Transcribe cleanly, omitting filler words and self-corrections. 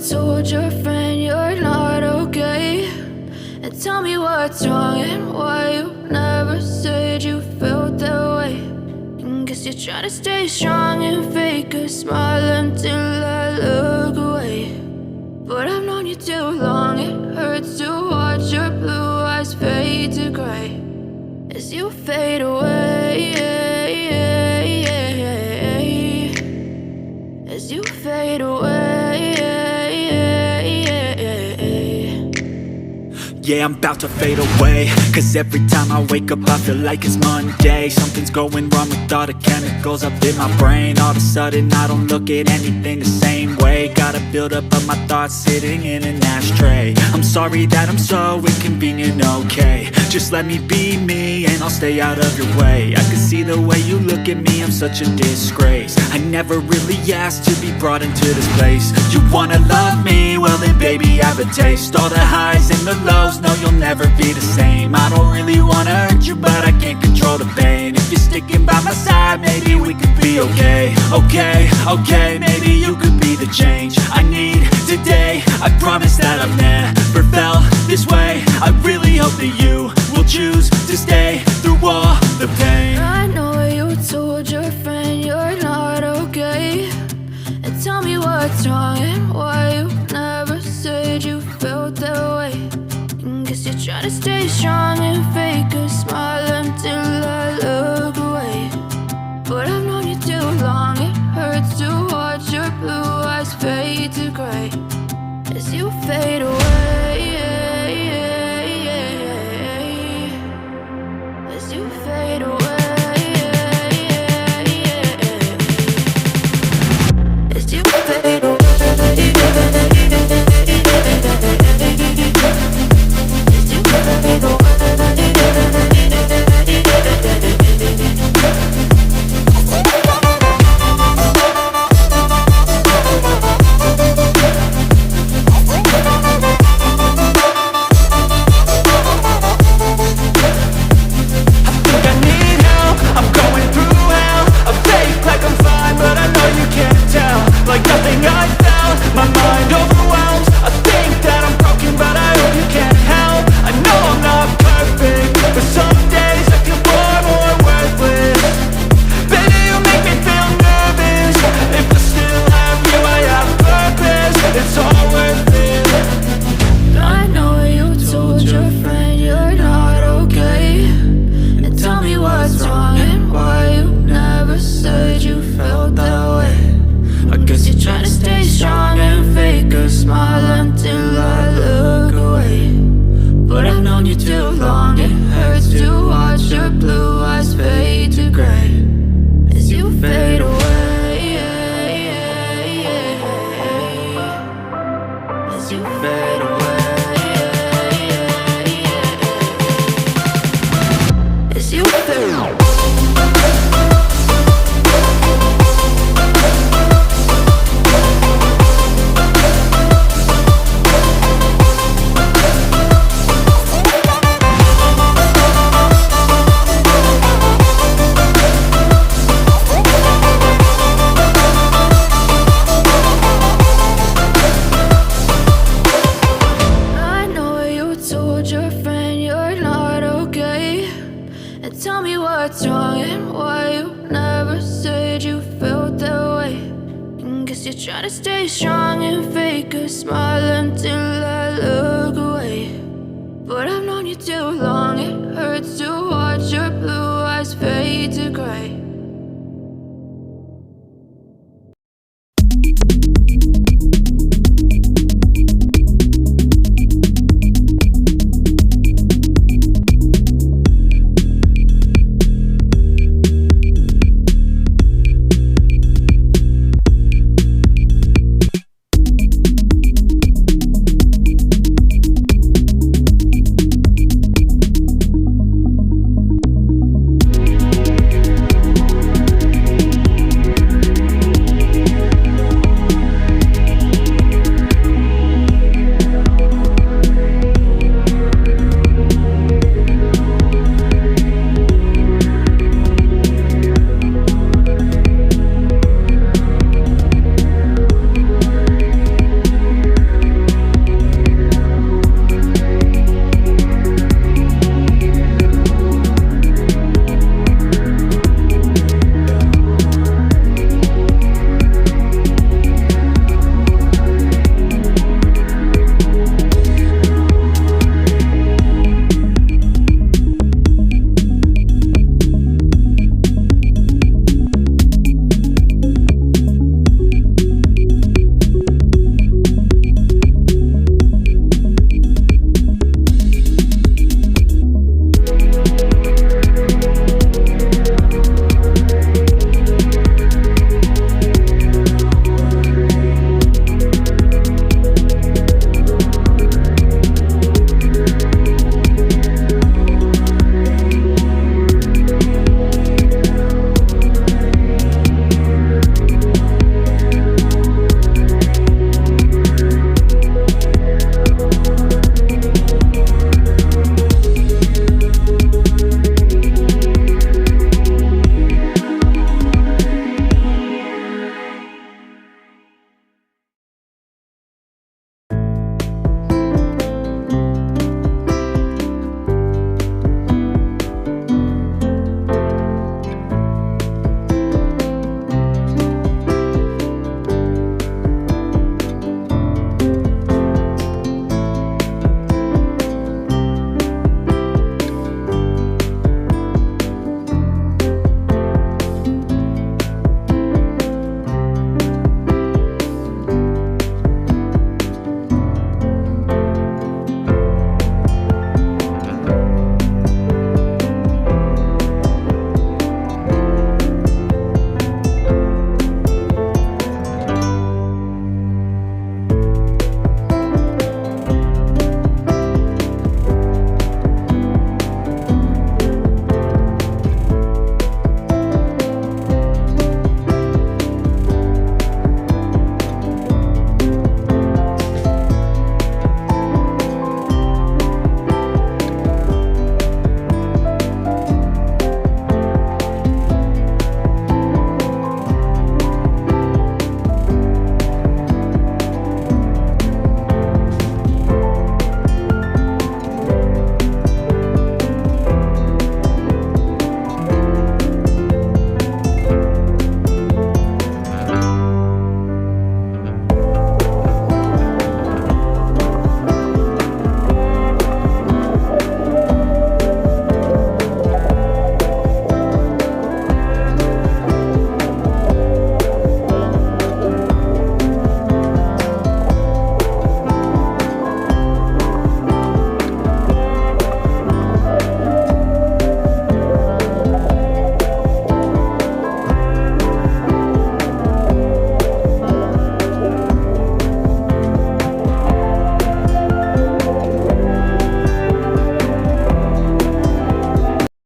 told your friend you're not okay, and tell me what's wrong and why you never said you felt that way. And guess you're trying to stay strong and fake a smile until I look away. But I've known you too long, it hurts to watch your blue eyes fade to gray as you fade away, as you fade away. Yeah, I'm about to fade away, cause every time I wake up I feel like it's Monday. Something's going wrong with all the chemicals up in my brain. All of a sudden I don't look at anything the same way. Gotta build up of my thoughts sitting in an ashtray. I'm sorry that I'm so inconvenient, okay. Just let me be me and I'll stay out of your way. I can see the way you look at me, I'm such a disgrace. I never really asked to be brought into this place. You wanna love me? Well then baby I have a taste. All the highs and the lows, no you'll never be the same. I don't really wanna hurt you but I can't control the pain. If you're sticking by my side maybe we could be okay. Okay, maybe you could be the change I need today. I promise that I've never felt this way. I really hope that you will choose to stay through all the pain. I know you told your friend you're not okay, and tell me what's wrong and why you never said you felt that way. And guess you're trying to stay strong and fake a smile until I look away. But I've known you too long, it hurts to watch your blue eyes fade to gray as you fade away, as you fade away, as you fade away. Like nothing I felt, my mind overwhelmed. I think that I'm broken, but I hope you can't help. I know I'm not perfect, but some days I feel far more worthless. Baby, you make me feel nervous. If I still have you, I have purpose. It's all worth it. I know you told your friend you're not okay, and tell me what's wrong and why you never said you felt that way. I guess you're trying to stay strong and fake a smile until I look away. But I've known you too long, it hurts to watch your blue eyes fade to gray as you fade away, as you fade away, as you fade away. Your friend you're not okay, and tell me what's wrong and why you never said you felt that way. And guess you're trying to stay strong and fake a smile until I look away. But I've known you too long, it hurts to watch your blue eyes fade to gray